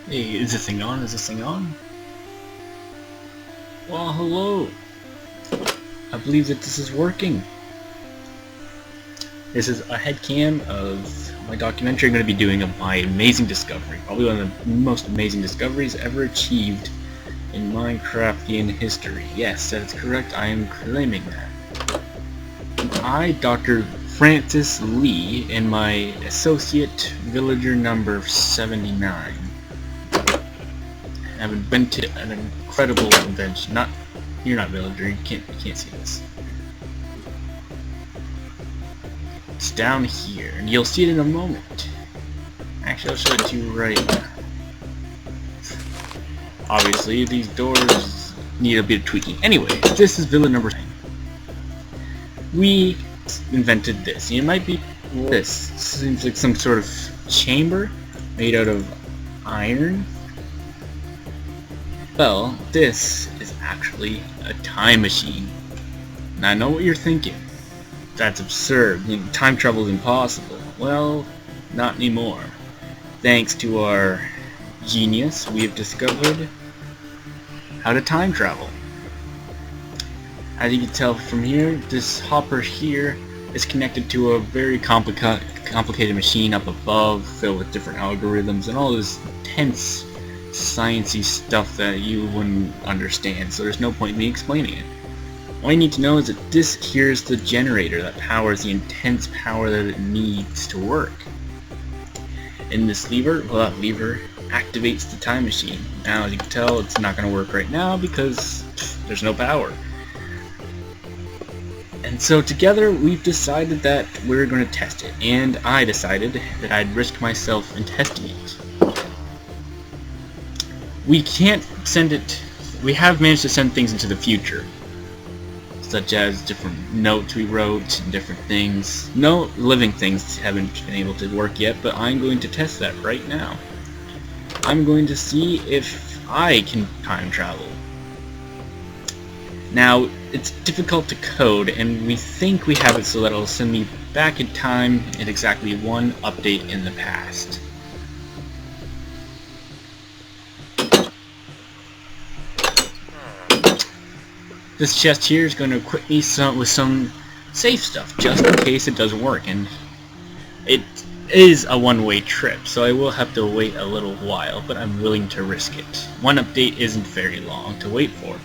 Hey, is this thing on? Is this thing on? Well, hello. I believe that this is working. This is a headcam of my documentary I'm going to be doing of my amazing discovery. Probably one of the most amazing discoveries ever achieved in Minecraftian history. Yes, that is correct. I am claiming that. I, Dr. Francis Lee, and my associate, villager number 79, have invented an incredible invention. You're not villager. You can't see this. It's down here, and you'll see it in a moment. Actually, I'll show it to you right now. Obviously, these doors need a bit of tweaking. Anyway, this is villa number 9. We invented this. It might be this. Seems like some sort of chamber made out of iron. Well, this is actually a time machine. Now I know what you're thinking. That's absurd. Time travel is impossible. Well, not anymore. Thanks to our genius, we have discovered how to time travel. As you can tell from here, this hopper here is connected to a very complicated machine up above, filled with different algorithms and all this intense sciencey stuff that you wouldn't understand, so there's no point in me explaining it. All you need to know is that this here is the generator that powers the intense power that it needs to work. And this lever, well, that lever activates the time machine. Now, as you can tell, it's not going to work right now because there's no power. And so together we've decided that we're going to test it, and I decided that I'd risk myself in testing it. We can't send it. We have managed to send things into the future, such as different notes we wrote and different things. No living things haven't been able to work yet, but I'm going to test that right now. I'm going to see if I can time travel. Now, it's difficult to code, and we think we have it so that it'll send me back in time at exactly one update in the past. This chest here is going to equip me with some safe stuff, just in case it doesn't work, and it is a one-way trip, so I will have to wait a little while, but I'm willing to risk it. One update isn't very long to wait for.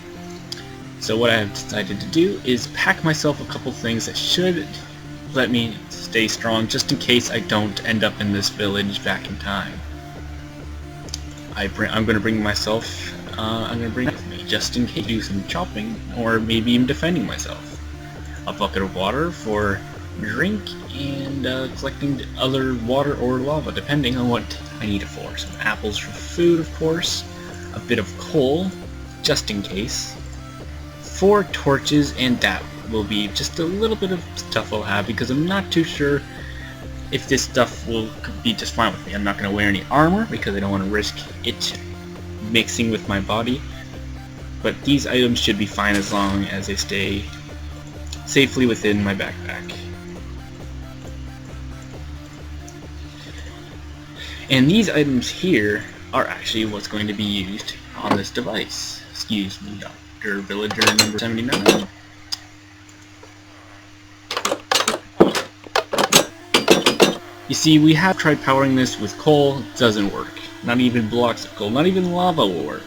So what I have decided to do is pack myself a couple things that should let me stay strong, just in case I don't end up in this village back in time. I'm going to bring myself, I'm going to bring it with me, just in case, do some chopping, or maybe even defending myself. A bucket of water for drink, and collecting other water or lava, depending on what I need it for. Some apples for food, of course, a bit of coal, just in case, 4 torches, and that will be just a little bit of stuff I'll have, because I'm not too sure if this stuff will be just fine with me. I'm not going to wear any armor because I don't want to risk it mixing with my body, but these items should be fine as long as they stay safely within my backpack. And these items here are actually what's going to be used on this device. Excuse me, Dr. Villager number 79. You see, we have tried powering this with coal. It doesn't work. Not even blocks of coal, not even lava will work.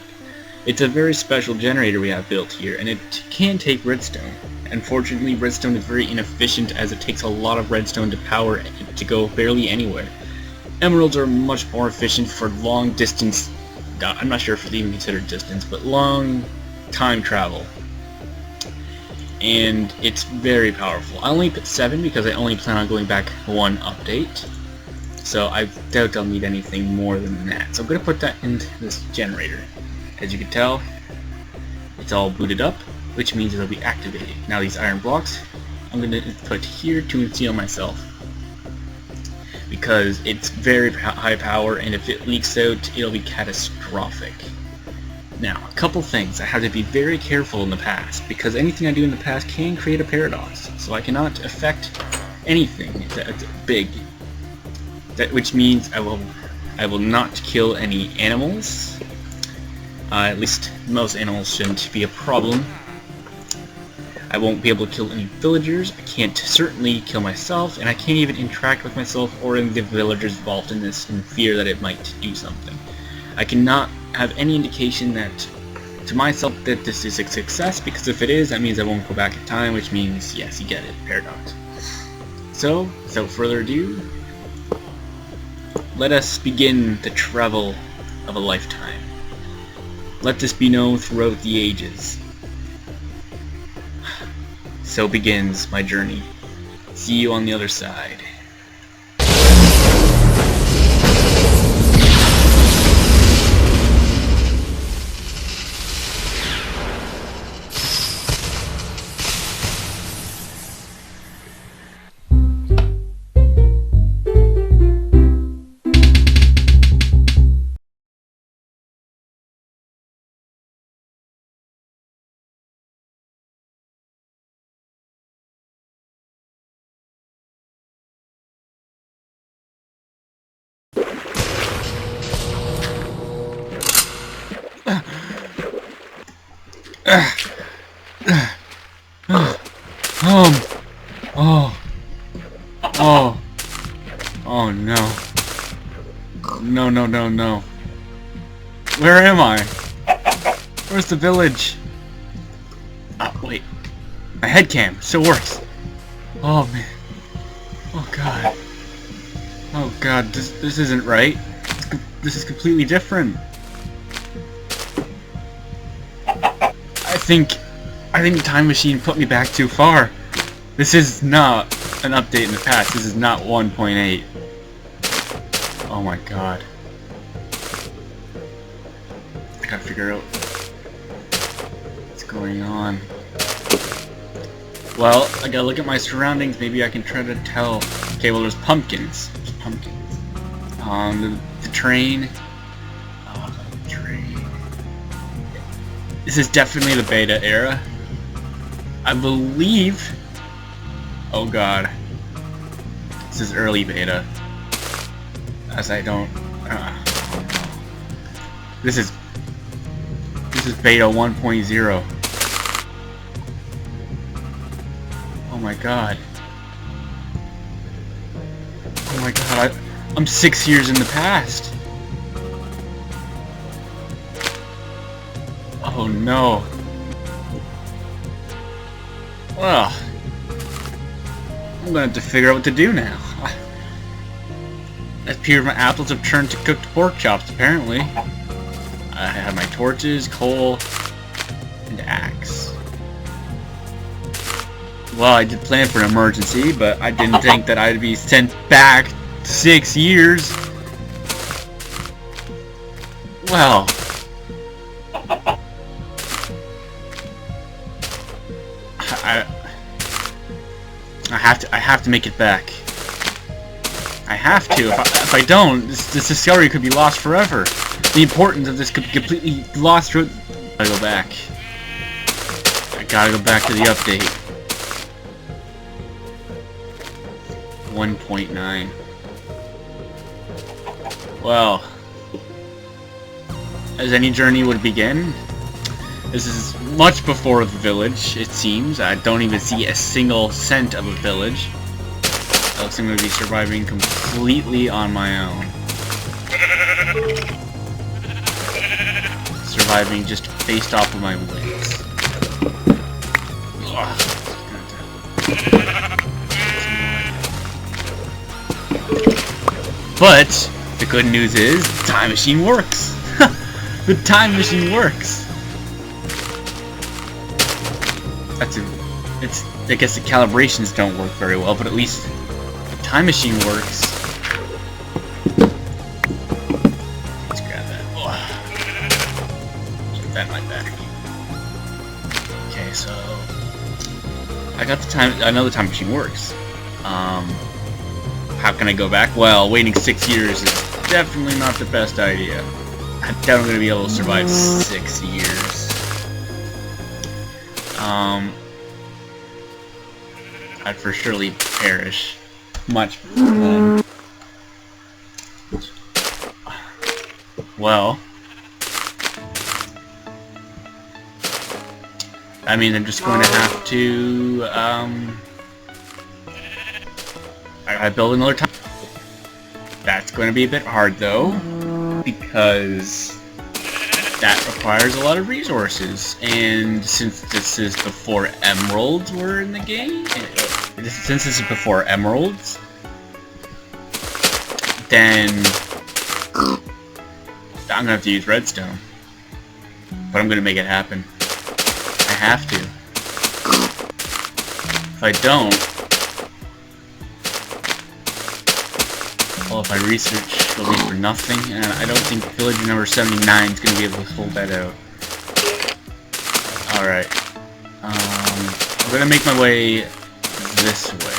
It's a very special generator we have built here, and it can take redstone. Unfortunately, redstone is very inefficient, as it takes a lot of redstone to power it to go barely anywhere. Emeralds are much more efficient for long distance, I'm not sure if it's even considered distance, but long time travel. And it's very powerful. I only put 7 because I only plan on going back one update, so I doubt I'll need anything more than that. So I'm going to put that into this generator. As you can tell, it's all booted up, which means it'll be activated. Now these iron blocks, I'm going to put here to conceal myself, because it's very high power, and if it leaks out, it'll be catastrophic. Now, a couple things. I have to be very careful in the past, because anything I do in the past can create a paradox, so I cannot affect anything that's big, which means I will I will not kill any animals. At least most animals shouldn't be a problem. I won't be able to kill any villagers. I can't certainly kill myself, and I can't even interact with myself or any of the villagers involved in this in fear that it might do something. I cannot have any indication that to myself that this is a success, because if it is, that means I won't go back in time, which means, yes, you get it, paradox. So, without further ado, let us begin the travel of a lifetime. Let this be known throughout the ages. So begins my journey. See you on the other side. Oh no. No. Where am I? Where's the village? Oh, wait. My head cam still works. Oh man. Oh god. Oh god, this isn't right. This is completely different. I think the time machine put me back too far. This is not an update in the past. This is not 1.8. Oh my god. I gotta figure out what's going on. Well, I gotta look at my surroundings. Maybe I can try to tell. Okay, well, there's pumpkins. There's pumpkins. The train. Oh, the train. This is definitely the beta era. I believe. Oh god. This is early beta. As I don't. This is beta 1.0. Oh my god. Oh my god. I'm 6 years in the past. Oh no. Well, I'm gonna have to figure out what to do now. It appears my apples have turned to cooked pork chops, apparently. I have my torches, coal, and axe. Well, I did plan for an emergency, but I didn't think that I'd be sent back 6 years. Well. I have to make it back. I have to. If I don't, this discovery could be lost forever. The importance of this could be completely lost through. I gotta go back. I gotta go back to the update. 1.9. Well, as any journey would begin, this is much before the village, it seems. I don't even see a single cent of a village. It looks like I'm going to be surviving completely on my own. Surviving just based off of my wits. But the good news is, the time machine works. The time machine works. I guess the calibrations don't work very well, but at least the time machine works. Let's grab that. Put that in my bag. Okay, so I got the time. I know the time machine works. How can I go back? Well, waiting 6 years is definitely not the best idea. I doubt I'm gonna be able to survive 6 years. I'd for surely perish much before then. Well, I mean, I'm just going to have to, I build another time. That's going to be a bit hard, though, because that requires a lot of resources, and since this is before emeralds were in the game, since this is before emeralds, then I'm gonna have to use redstone. But I'm gonna make it happen. I have to. If I don't, well, if I research, it'll be for nothing, and I don't think villager number 79 is gonna be able to hold that out. Alright. I'm gonna make my way this way.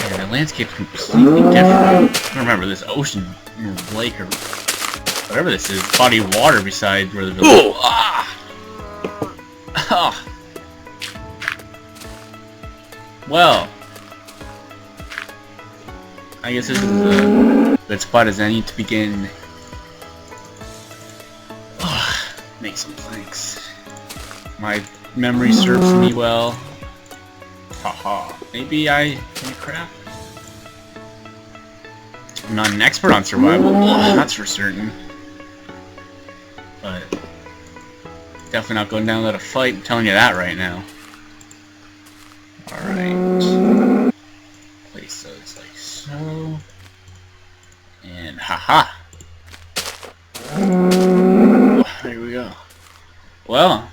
Man, the landscape's completely different. I remember this ocean, lake, or whatever this is, body of water beside where the village. Ah! Ah! Well, I guess this is a good spot as any to begin. Make some planks. My memory serves me well. Haha. Maybe I can craft. I'm not an expert on survival, that's for certain. But definitely not going down without a fight, I'm telling you that right now. Alright. Place those like so. And haha! There we go. Well,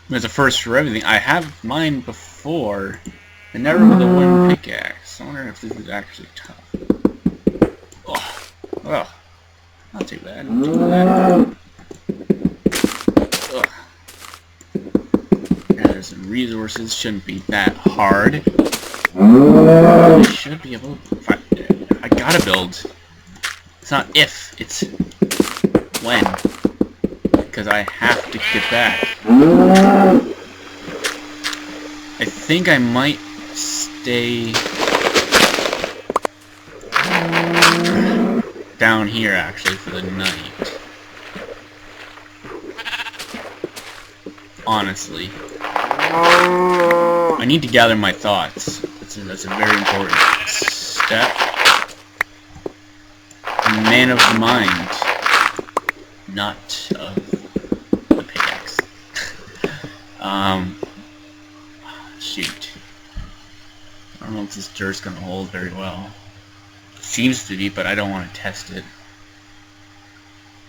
there's a first for everything. I have mine before, but never with a wooden pickaxe. I wonder if this is actually tough. Oh, well, not too bad. Not too bad. Yeah, there's some resources. Shouldn't be that hard. I should be able to. I gotta build. It's not if, it's when. Because I have to get back. I think I might stay down here actually for the night. Honestly. I need to gather my thoughts. That's a very important step. I'm a man of the mind, not of the pickaxe. Shoot. I don't know if this dirt's gonna hold very well. It seems to be, but I don't want to test it.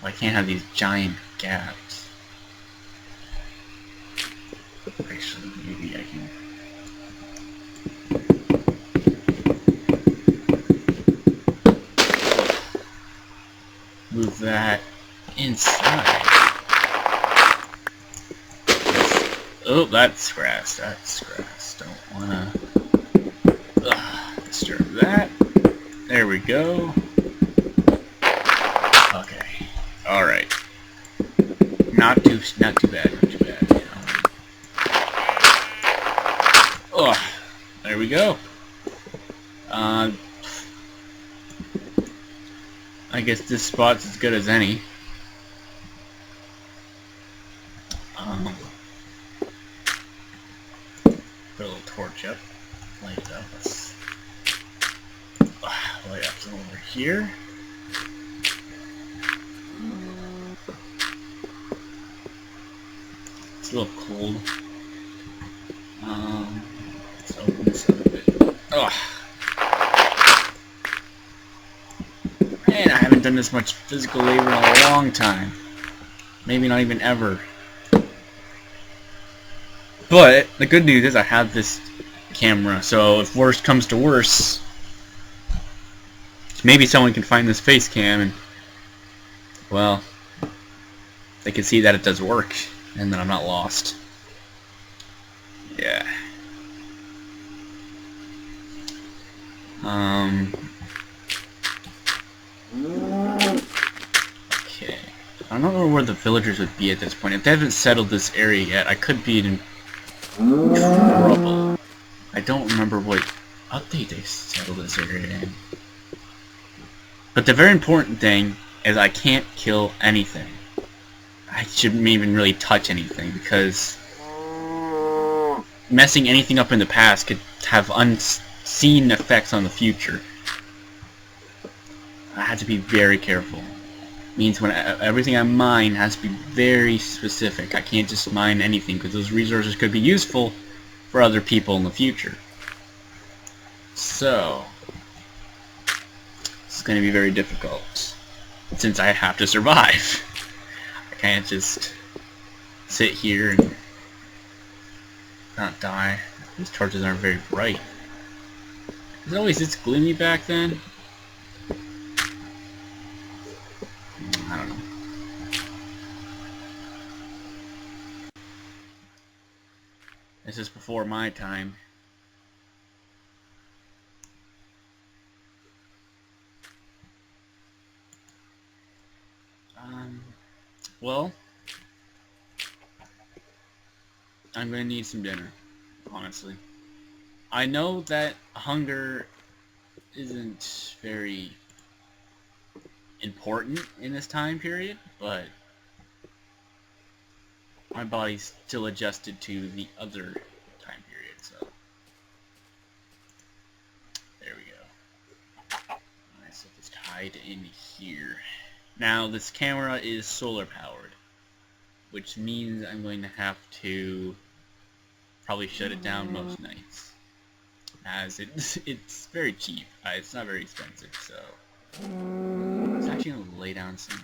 Well, I can't have these giant gaps. Actually, maybe I can. Move that inside. Oh, that's grass. That's grass. Don't wanna disturb that. There we go. Okay. All right. Not too bad. Not too bad. You know. Oh, there we go. I guess this spot's as good as any. Put a little torch up, light it up. Let's light up some over here. It's a little cold. Let's open this up a bit. Oh. Man, I haven't done this much physical labor in a long time. Maybe not even ever. But the good news is I have this camera, so if worst comes to worst, maybe someone can find this face cam and, well, they can see that it does work and that I'm not lost. Yeah. Okay. I don't know where the villagers would be at this point. If they haven't settled this area yet, I could be in trouble. I don't remember what update they settled this area in. But the very important thing is I can't kill anything. I shouldn't even really touch anything, because messing anything up in the past could have unseen effects on the future. I have to be very careful. It means when everything I mine has to be very specific. I can't just mine anything, because those resources could be useful for other people in the future. So, it's going to be very difficult, since I have to survive. I can't just sit here and not die. These torches aren't very bright. Was it always this gloomy back then? I don't know. This is before my time. Well, I'm gonna need some dinner, honestly. I know that hunger isn't very important in this time period, but my body's still adjusted to the other time period, so there we go. Alright, so it's tied in here. Now, this camera is solar powered, which means I'm going to have to probably shut it down most nights, as it's very cheap. It's not very expensive, so it's actually going to lay down some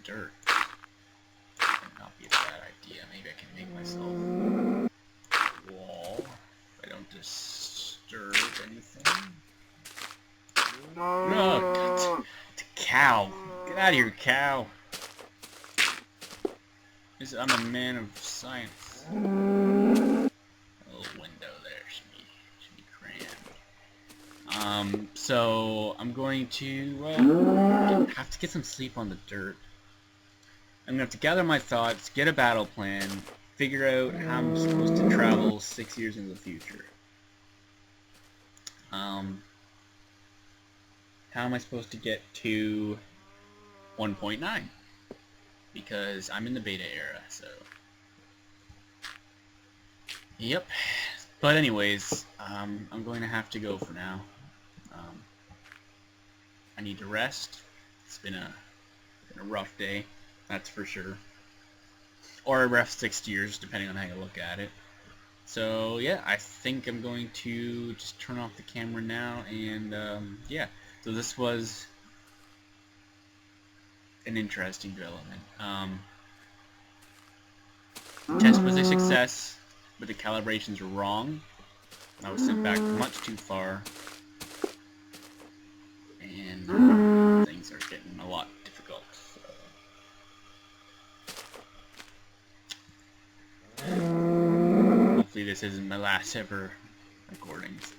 dirt. That would not be a bad idea. Maybe I can make myself a wall if I don't disturb anything. No, it's a cow. Get out of here, cow. I'm a man of science. A little window there should be crammed. So I'm going to have to get some sleep on the dirt. I'm gonna have to gather my thoughts, get a battle plan, figure out how I'm supposed to travel 6 years into the future. How am I supposed to get to 1.9? Because I'm in the beta era, so... Yep. But anyways, I'm going to have to go for now. I need to rest. It's been a rough day, that's for sure. Or a rough 6 years, depending on how you look at it. So yeah, I think I'm going to just turn off the camera now, and yeah. So this was an interesting development. Test was a success, but the calibrations were wrong. I was sent back much too far, and things are getting a lot difficult. So. Hopefully this isn't my last ever recordings.